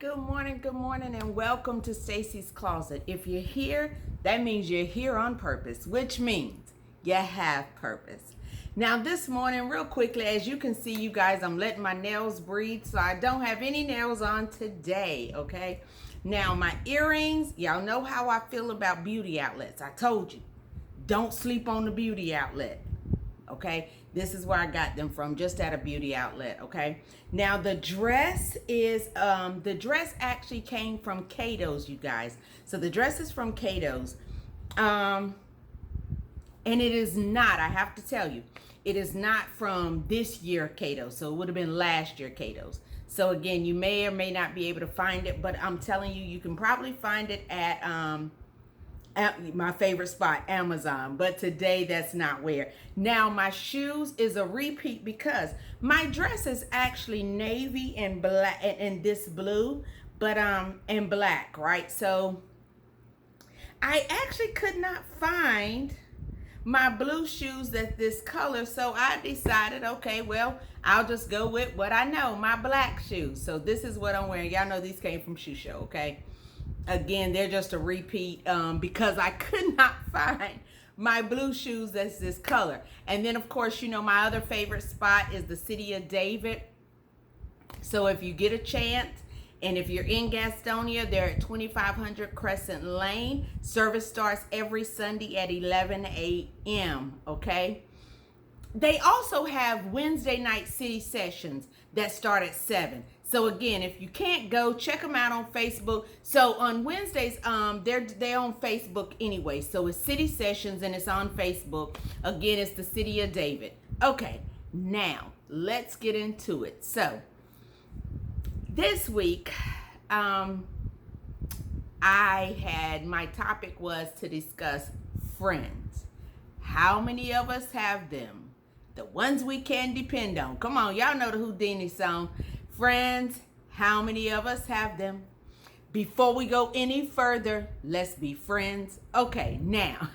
Good morning, and welcome to Stacy's Closet. If you're here, that means you're here on purpose, which means you have purpose. Now, this morning, real quickly, as you can see, you guys, I'm letting my nails breathe, so I don't have any nails on today, okay? Now, my earrings, y'all know how I feel about beauty outlets. I told you, don't sleep on the beauty outlet. Okay, this is where I got them from, just at a beauty outlet. Okay, now the dress actually came from Cato's, you guys. So the dress is from Cato's, and it is not, I have to tell you, it is not from this year Cato, so it would have been last year Cato's. So again, you may or may not be able to find it, but I'm telling you, you can probably find it at my favorite spot, Amazon, but today that's not where. Now my shoes is a repeat because my dress is actually navy and black and this blue, but and black, right? So I actually could not find my blue shoes that this color, so I decided, okay, well, I'll just go with what I know, my black shoes. So this is what I'm wearing. Y'all know these came from Shoe Show, okay? Again, they're just a repeat because I could not find my blue shoes that's this color. And then, of course, you know, my other favorite spot is the City of David. So if you get a chance, and if you're in Gastonia, they're at 2500 Crescent Lane. Service starts every Sunday at 11 a.m., okay? They also have Wednesday night city sessions that start at 7. So again, if you can't go, check them out on Facebook. So on Wednesdays, they're on Facebook anyway. So it's city sessions and it's on Facebook. Again, it's the City of David. Okay, now let's get into it. So this week, my topic was to discuss friends. How many of us have them? The ones we can depend on. Come on, y'all know the Houdini song. Friends, how many of us have them? Before we go any further, let's be friends. Okay, now,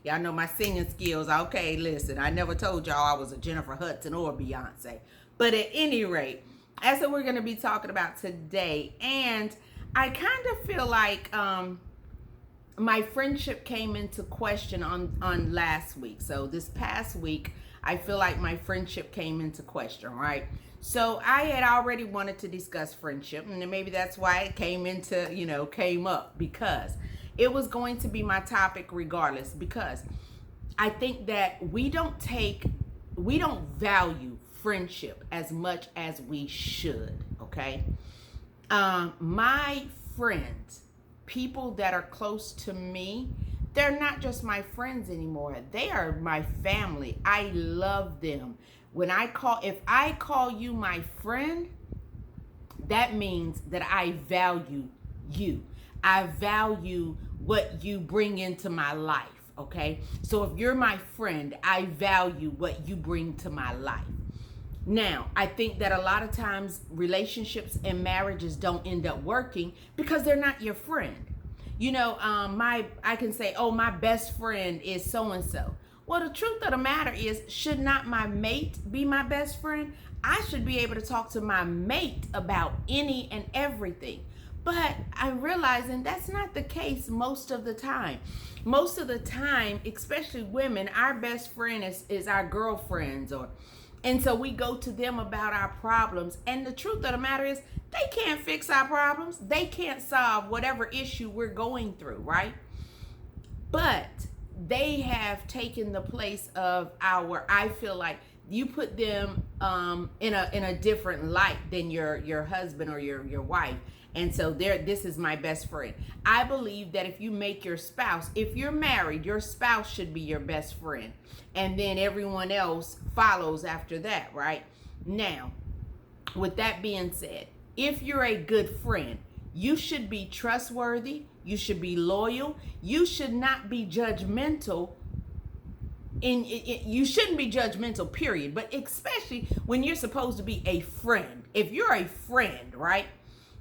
y'all know my singing skills. Okay, listen, I never told y'all I was a Jennifer Hudson or Beyonce. But at any rate, that's what we're going to be talking about today. And I kind of feel like my friendship came into question on last week. So this past week, I feel like my friendship came into question, right? So I had already wanted to discuss friendship, and then maybe that's why it came up, because it was going to be my topic regardless, because I think that we don't value friendship as much as we should, okay? My friends, people that are close to me, they're not just my friends anymore. They are my family. I love them. If I call you my friend, that means that I value you. I value what you bring into my life, okay? So if you're my friend, I value what you bring to my life. Now, I think that a lot of times relationships and marriages don't end up working because they're not your friend. You know, I can say, oh, my best friend is so-and-so. Well, the truth of the matter is, should not my mate be my best friend? I should be able to talk to my mate about any and everything. But I'm realizing that's not the case most of the time. Most of the time, especially women, our best friend is our girlfriends, and so we go to them about our problems. And the truth of the matter is, they can't fix our problems. They can't solve whatever issue we're going through, right? But they have taken the place of I feel like you put them in a different light than your husband or your wife. And so this is my best friend. I believe that if you make your spouse, if you're married, your spouse should be your best friend. And then everyone else follows after that, right? Now, with that being said, if you're a good friend, you should be trustworthy. You should be loyal. You should not be judgmental. You shouldn't be judgmental, period. But especially when you're supposed to be a friend. If you're a friend, right?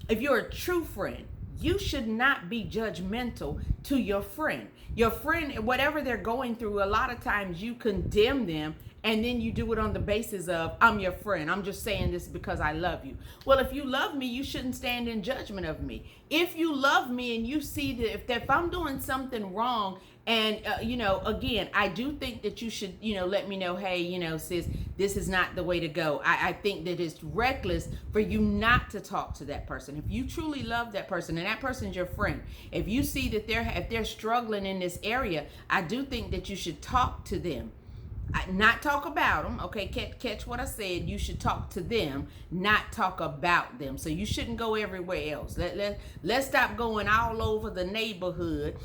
If you're a true friend, you should not be judgmental to your friend. Your friend, whatever they're going through, a lot of times you condemn them and then you do it on the basis of, I'm your friend, I'm just saying this because I love you. Well, if you love me, you shouldn't stand in judgment of me. If you love me and you see that if I'm doing something wrong, and again, I do think that you should let me know, hey, sis, this is not the way to go. I think that it's reckless for you not to talk to that person. If you truly love that person and that person's your friend, if you see that if they're struggling in this area, I do think that you should talk to them. Not talk about them, okay? Catch what I said. You should talk to them, not talk about them. So you shouldn't go everywhere else. Let's stop going all over the neighborhood.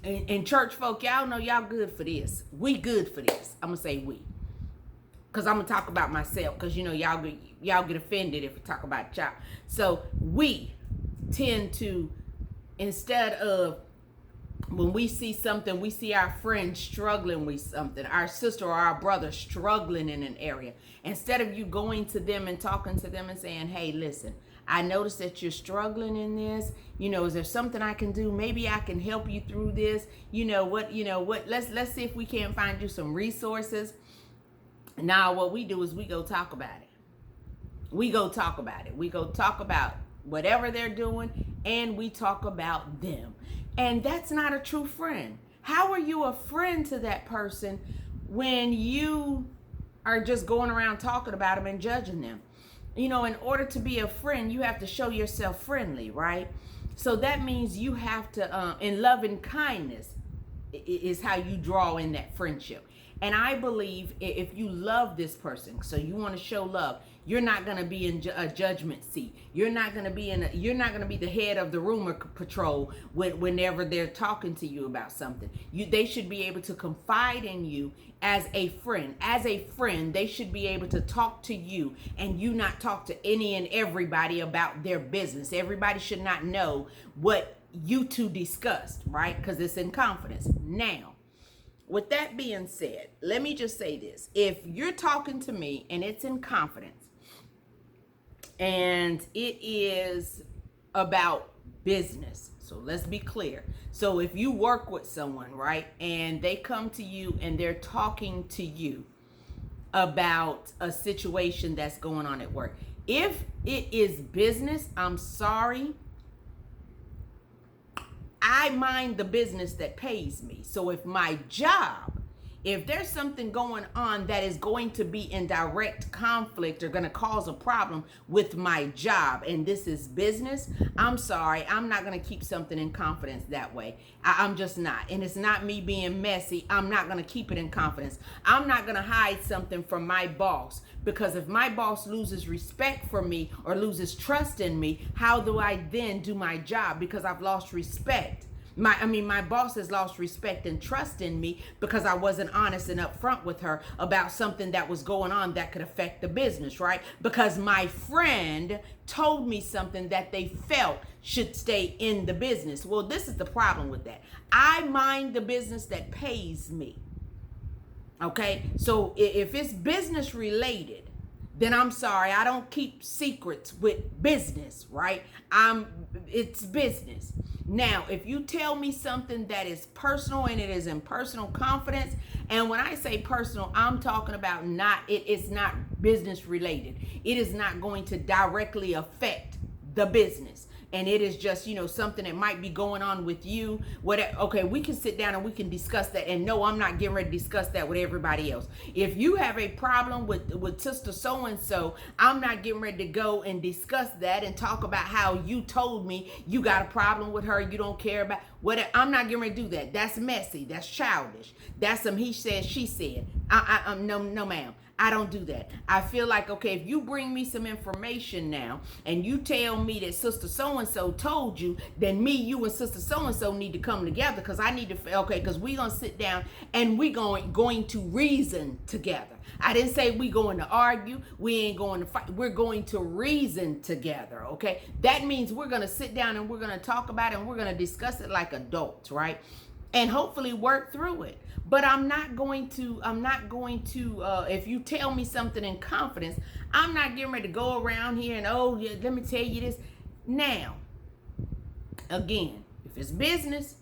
And church folk, y'all know y'all good for this. We good for this. I'm gonna say we, cause I'm gonna talk about myself. Cause y'all get offended if we talk about y'all. So we tend to, instead of, when we see something, we see our friend struggling with something, our sister or our brother struggling in an area, instead of you going to them and talking to them and saying, hey, listen, I noticed that you're struggling in this. Is there something I can do? Maybe I can help you through this. Let's see if we can't find you some resources. Now, what we do is we go talk about it. We go talk about whatever they're doing, and we talk about them. And that's not a true friend. How are you a friend to that person when you are just going around talking about them and judging them? In order to be a friend, you have to show yourself friendly, right? So that means you have to, in love and kindness is how you draw in that friendship. And I believe if you love this person, so you want to show love, you're not going to be in a judgment seat. You're not going to be the head of the rumor patrol whenever they're talking to you about something. They should be able to confide in you as a friend. As a friend, they should be able to talk to you and you not talk to any and everybody about their business. Everybody should not know what you two discussed, right? Because it's in confidence. Now, with that being said, let me just say this. If you're talking to me and it's in confidence and it is about business, so let's be clear. So if you work with someone, right, and they come to you and they're talking to you about a situation that's going on at work, if it is business, I'm sorry, I mind the business that pays me. So if my job, if there's something going on that is going to be in direct conflict or going to cause a problem with my job, and this is business, I'm sorry, I'm not going to keep something in confidence that way. I'm just not. And it's not me being messy. I'm not going to keep it in confidence. I'm not going to hide something from my boss, because if my boss loses respect for me or loses trust in me, how do I then do my job? Because I've lost respect. My boss has lost respect and trust in me because I wasn't honest and upfront with her about something that was going on that could affect the business, right? Because my friend told me something that they felt should stay in the business. Well, this is the problem with that. I mind the business that pays me. Okay? So if it's business related, then I'm sorry, I don't keep secrets with business, right? It's business. Now, if you tell me something that is personal and it is in personal confidence, and when I say personal, I'm talking about it's not business related. It is not going to directly affect the business. And it is just, something that might be going on with you. Okay, we can sit down and we can discuss that. And no, I'm not getting ready to discuss that with everybody else. If you have a problem with sister so-and-so, I'm not getting ready to go and discuss that and talk about how you told me you got a problem with her, you don't care about what. I'm not getting ready to do that. That's messy. That's childish. That's some he said, she said. No, ma'am. I don't do that. I feel like, okay, if you bring me some information now and you tell me that sister so-and-so told you, then me, you, and sister so-and-so need to come together, because I need to, okay, because we're going to sit down and we're going to reason together. I didn't say we going to argue. We ain't going to fight. We're going to reason together, okay? That means we're going to sit down and we're going to talk about it and we're going to discuss it like adults, right? And hopefully work through it. But I'm not going to, if you tell me something in confidence, I'm not getting ready to go around here and, oh, yeah, let me tell you this. Now, again, if it's business,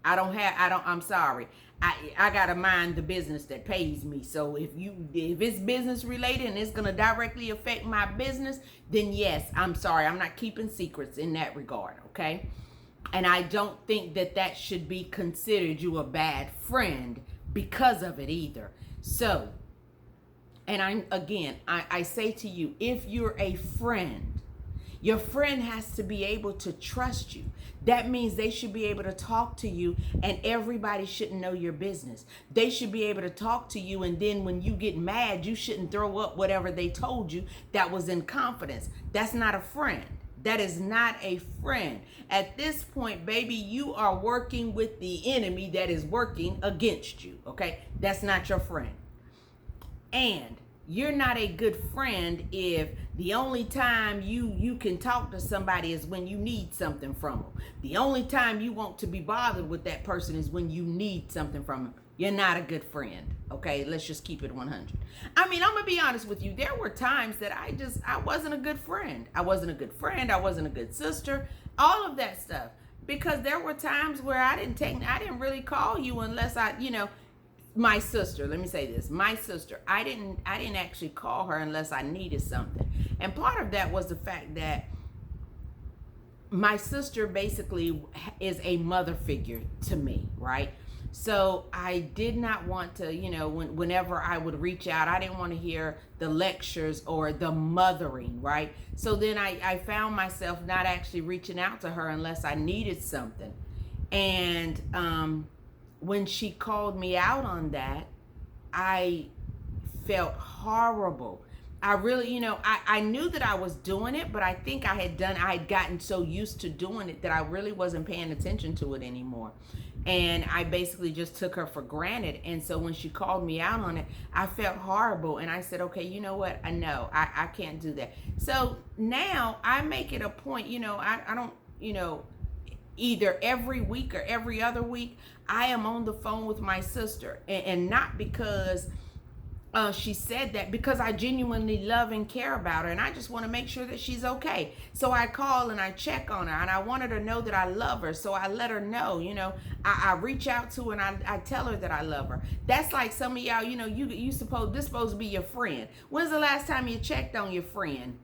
I'm sorry. I gotta mind the business that pays me. So if it's business related and it's gonna directly affect my business, then yes, I'm sorry, I'm not keeping secrets in that regard, okay? And I don't think that should be considered you a bad friend because of it either. So, and I say to you, if you're a friend, your friend has to be able to trust you. That means they should be able to talk to you, and everybody shouldn't know your business. They should be able to talk to you, and then when you get mad, you shouldn't throw up whatever they told you that was in confidence. That's not a friend. That is not a friend. At this point, baby, you are working with the enemy that is working against you, okay? That's not your friend. And you're not a good friend if the only time you can talk to somebody is when you need something from them. The only time you want to be bothered with that person is when you need something from them. You're not a good friend, okay? Let's just keep it 100. I mean, I'm going to be honest with you. There were times that I wasn't a good friend. I wasn't a good friend. I wasn't a good sister. All of that stuff. Because there were times where I didn't really call you unless my sister, let me say this, my sister, I didn't actually call her unless I needed something. And part of that was the fact that my sister basically is a mother figure to me, right? So I did not want to, whenever I would reach out, I didn't want to hear the lectures or the mothering, right? So then I found myself not actually reaching out to her unless I needed something. And when she called me out on that, I felt horrible. I really, I knew that I was doing it, but I think I had gotten so used to doing it that I really wasn't paying attention to it anymore. And I basically just took her for granted. And so when she called me out on it, I felt horrible. And I said, okay, you know what? I can't do that. So now I make it a point, I don't, either every week or every other week, I am on the phone with my sister. And not because she said that, because I genuinely love and care about her, and I just want to make sure that she's okay. So I call and I check on her, and I wanted her to know that I love her. So I let her know, I reach out to her and I tell her that I love her. That's like some of y'all, this supposed to be your friend. When's the last time you checked on your friend?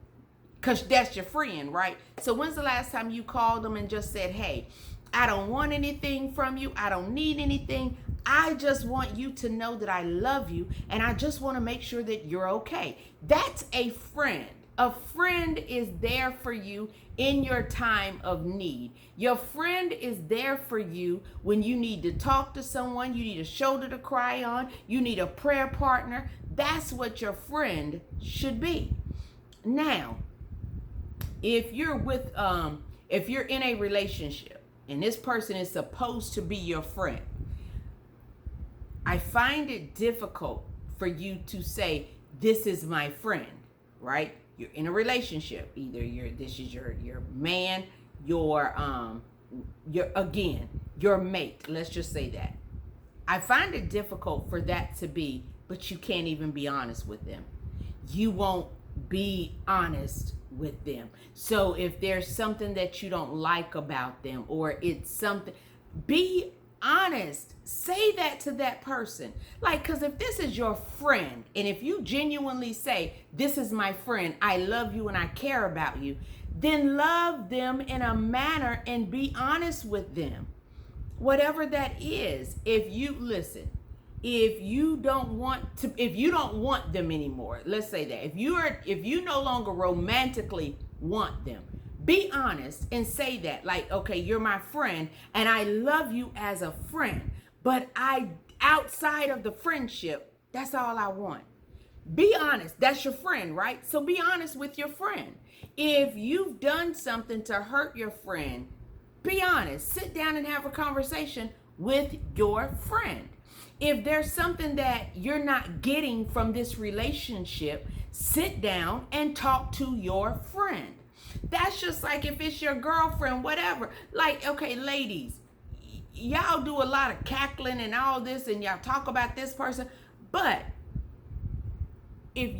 Because that's your friend, right? So when's the last time you called them and just said, hey, I don't want anything from you. I don't need anything. I just want you to know that I love you, and I just want to make sure that you're okay. That's a friend. A friend is there for you in your time of need. Your friend is there for you when you need to talk to someone, you need a shoulder to cry on, you need a prayer partner. That's what your friend should be. Now, if you're in a relationship and this person is supposed to be your friend, I find it difficult for you to say, this is my friend, right? You're in a relationship. Either this is your man, your mate. Let's just say that. I find it difficult for that to be, but you can't even be honest with them. You won't be honest with them. So if there's something that you don't like about them, or it's something, be honest. Say that to that person. Like, because if this is your friend, and if you genuinely say, this is my friend, I love you and I care about you, then love them in a manner and be honest with them. Whatever that is. If you don't want them anymore, let's say that. If you no longer romantically want them, be honest and say that. Like, okay, you're my friend and I love you as a friend, but outside of the friendship, that's all I want. Be honest. That's your friend, right? So be honest with your friend. If you've done something to hurt your friend, be honest. Sit down and have a conversation with your friend. If there's something that you're not getting from this relationship, sit down and talk to your friend. That's just like if it's your girlfriend, whatever. Like, okay, ladies, y'all do a lot of cackling and all this, and y'all talk about this person. But if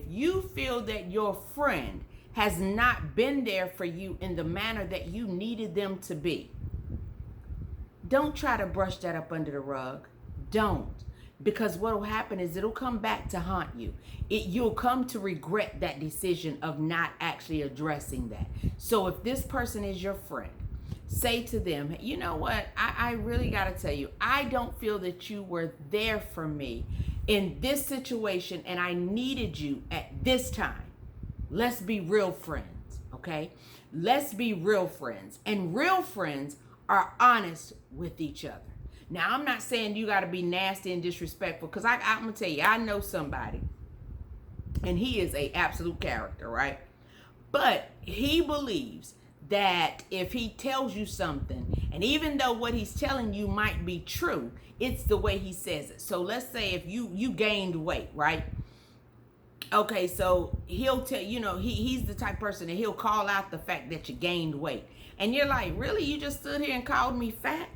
you feel that your friend has not been there for you in the manner that you needed them to be, don't try to brush that up under the rug. Don't. Because what will happen is it'll come back to haunt you. You'll come to regret that decision of not actually addressing that. So if this person is your friend, say to them, you know what, I really got to tell you, I don't feel that you were there for me in this situation, and I needed you at this time. Let's be real friends, okay? Let's be real friends. And real friends are honest with each other. Now, I'm not saying you got to be nasty and disrespectful, because I'm going to tell you, I know somebody, and he is a absolute character, right? But he believes that if he tells you something, and even though what he's telling you might be true, it's the way he says it. So let's say if you gained weight, right? Okay, so he'll tell, he's the type of person that he'll call out the fact that you gained weight. And you're like, really? You just stood here and called me fat?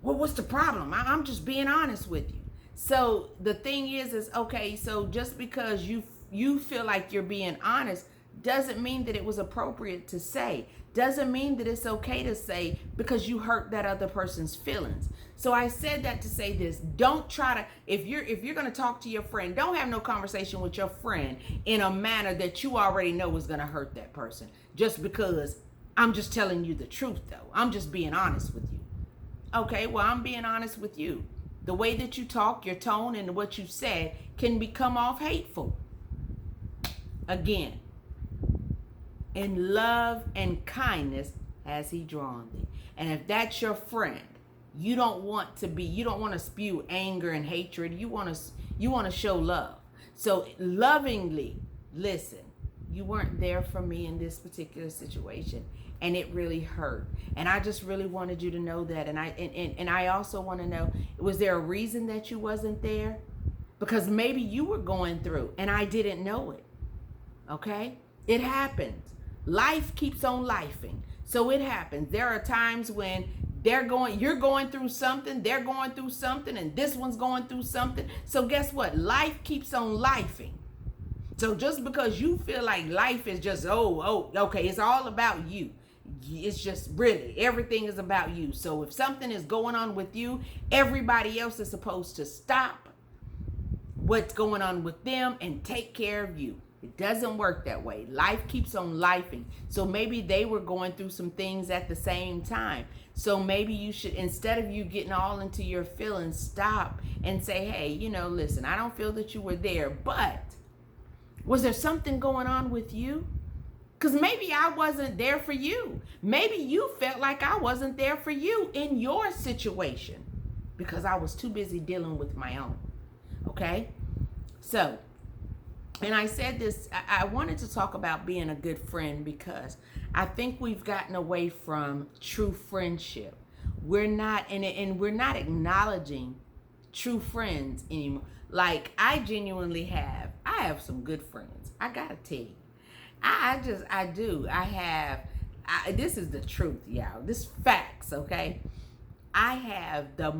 Well, what's the problem? I'm just being honest with you. So the thing is okay, so just because you feel like you're being honest doesn't mean that it was appropriate to say. Doesn't mean that it's okay to say because you hurt that other person's feelings. So I said that to say this. Don't try to, if you're going to talk to your friend, don't have no conversation with your friend in a manner that you already know is going to hurt that person. Just because I'm just telling you the truth, though. I'm just being honest with you. Okay, well, I'm being honest with you. The way that you talk, your tone, and what you said can become off hateful. Again, in love and kindness has he drawn thee. And if that's your friend, you don't want to spew anger and hatred. You want to show love. So lovingly, listen, you weren't there for me in this particular situation, and it really hurt. And I just really wanted you to know that. And I also want to know, was there a reason that you wasn't there? Because maybe you were going through and I didn't know it. Okay? It happens. Life keeps on lifing. So it happens. There are times when you're going through something, they're going through something, and this one's going through something. So guess what? Life keeps on lifing. So just because you feel like life is just, okay, it's all about you. It's just really, everything is about you. So if something is going on with you, everybody else is supposed to stop what's going on with them and take care of you. It doesn't work that way. Life keeps on lifing. So maybe they were going through some things at the same time. So maybe you should, instead of you getting all into your feelings, stop and say, hey, listen, I don't feel that you were there, but was there something going on with you? Because maybe I wasn't there for you. Maybe you felt like I wasn't there for you in your situation because I was too busy dealing with my own. Okay? So, and I said this, I wanted to talk about being a good friend because I think we've gotten away from true friendship. We're not, and we're not acknowledging true friends anymore. Like, I have some good friends. I gotta tell you. I do. This is the truth, y'all. This facts, okay? I have the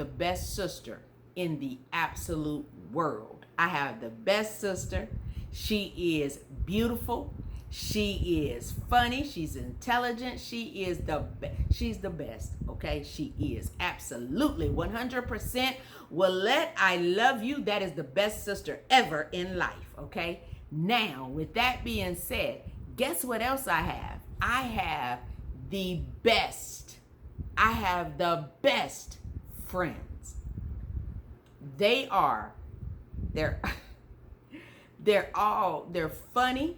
best sister in the absolute world. I have the best sister. She is beautiful. She is funny. She's intelligent. She's the best, okay? She is absolutely 100%. I love you. That is the best sister ever in life, okay? Now, with that being said, guess what else I have? I have the best friends. They're funny,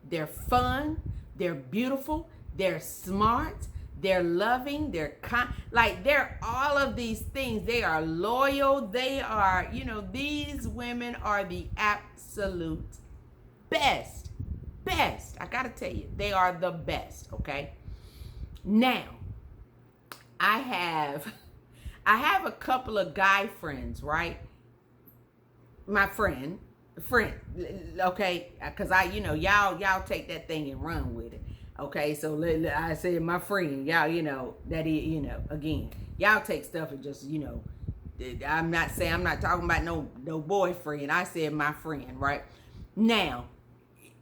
they're fun, they're beautiful, they're smart, they're loving, they're kind, like they're all of these things. They are loyal, they are, these women are the absolute best. I gotta tell you, they are the best, okay? Now, I have a couple of guy friends, right? My friend, okay? Because y'all take that thing and run with it, okay? So I said my friend, y'all, again, y'all take stuff and just, I'm not talking about no boyfriend. I said my friend, right? Now,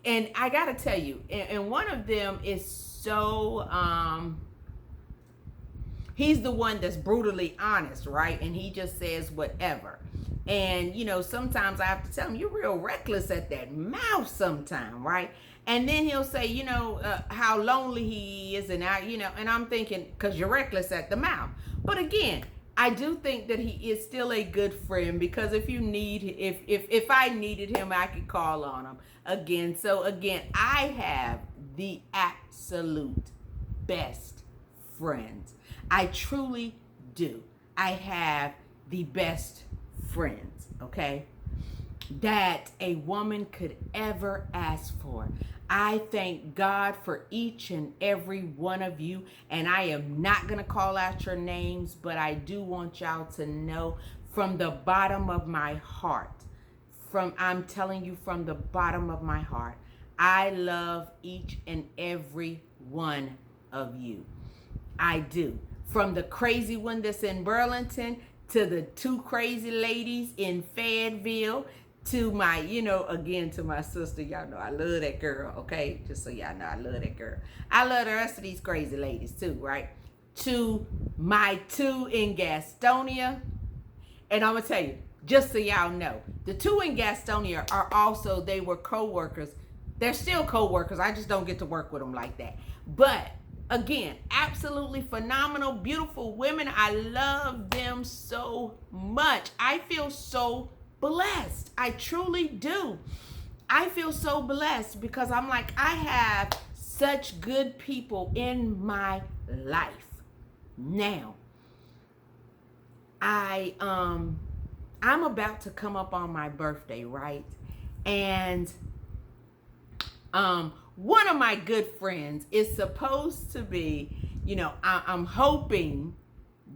and I gotta tell you, and one of them is so He's the one that's brutally honest, right? And he just says whatever. And, sometimes I have to tell him, you're real reckless at that mouth sometime, right? And then he'll say, how lonely he is. And and I'm thinking, because you're reckless at the mouth. But again, I do think that he is still a good friend, because if I needed him, I could call on him again. So again, I have the absolute best friends. I truly do. I have the best friends, okay, that a woman could ever ask for. I thank God for each and every one of you, and I am not going to call out your names, but I do want y'all to know from the bottom of my heart, I'm telling you from the bottom of my heart, I love each and every one of you. I do. From the crazy one that's in Burlington to the two crazy ladies in Fayetteville, to my, again, to my sister. Y'all know I love that girl, okay? Just so y'all know, I love that girl. I love the rest of these crazy ladies too, right? To my two in Gastonia. And I'm going to tell you, just so y'all know, the two in Gastonia are also, they were co-workers. They're still co-workers. I just don't get to work with them like that. But again, absolutely phenomenal, beautiful women. I love them so much. I feel so blessed. I truly do. I feel so blessed because I'm like, I have such good people in my life. Now, I'm about to come up on my birthday, right? And one of my good friends is supposed to be, I'm hoping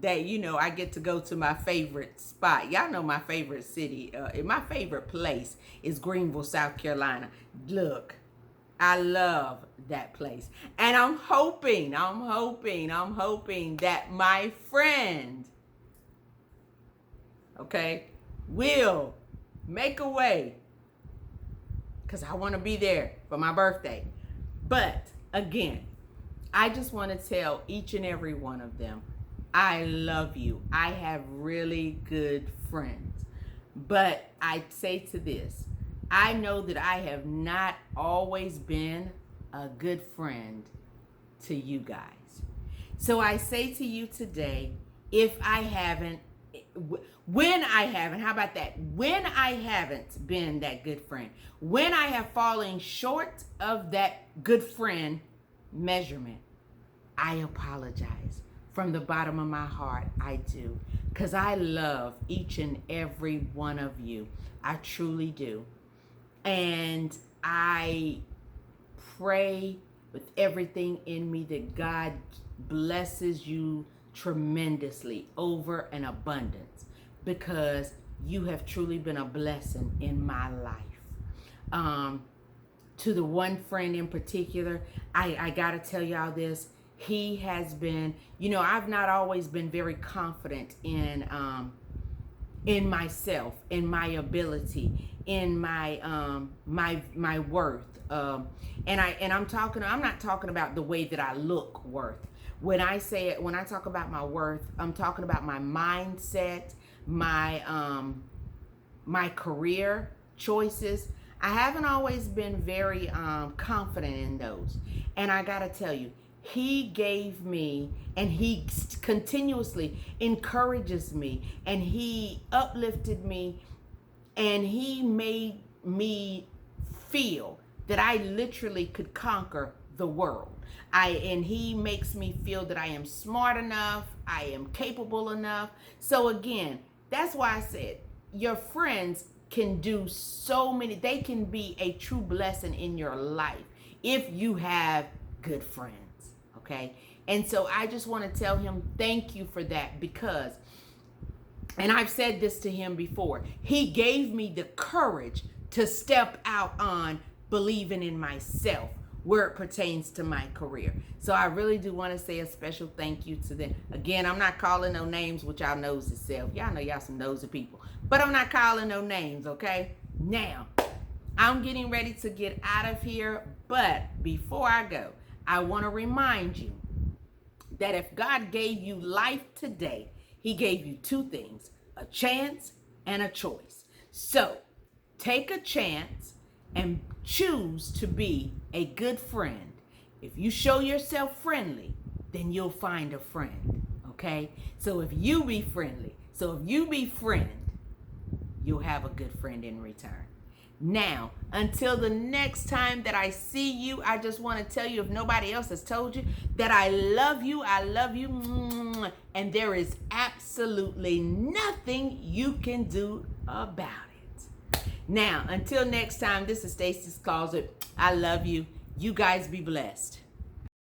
that, I get to go to my favorite spot. Y'all know my favorite city, my favorite place is Greenville, South Carolina. Look, I love that place. And I'm hoping that my friend, okay, will make a way, because I want to be there for my birthday. But again, I just want to tell each and every one of them, I love you. I have really good friends. But I say to this, I know that I have not always been a good friend to you guys. So I say to you today, when I haven't been that good friend, when I have fallen short of that good friend measurement, I apologize from the bottom of my heart. I do, because I love each and every one of you. I truly do. And I pray with everything in me that God blesses you tremendously over an abundance, because you have truly been a blessing in my life. To the one friend in particular, I gotta tell y'all this. He has been, I've not always been very confident in myself, in my ability, in my worth. I'm not talking about the way that I look worth. When I talk about my worth, I'm talking about my mindset, my career choices. I haven't always been very confident in those. And I gotta tell you, he gave me, and he continuously encourages me, and he uplifted me, and he made me feel that I literally could conquer the world. And he makes me feel that I am smart enough, I am capable enough. So again, that's why I said your friends can do so many. They can be a true blessing in your life if you have good friends. Okay. And so I just want to tell him thank you for that, because, and I've said this to him before, he gave me the courage to step out on believing in myself where it pertains to my career. So I really do want to say a special thank you to them. Again, I'm not calling no names, which y'all knows itself. Y'all know y'all some nosy people, but I'm not calling no names. Okay. Now I'm getting ready to get out of here. But before I go, I want to remind you that if God gave you life today, he gave you two things, a chance and a choice. So take a chance and choose to be a good friend. If you show yourself friendly, then you'll find a friend, okay? So if you be friendly, you'll have a good friend in return. Now, until the next time that I see you, I just want to tell you, if nobody else has told you, that I love you, and there is absolutely nothing you can do about it. Now, until next time, this is Stacy's Closet. I love you. You guys be blessed.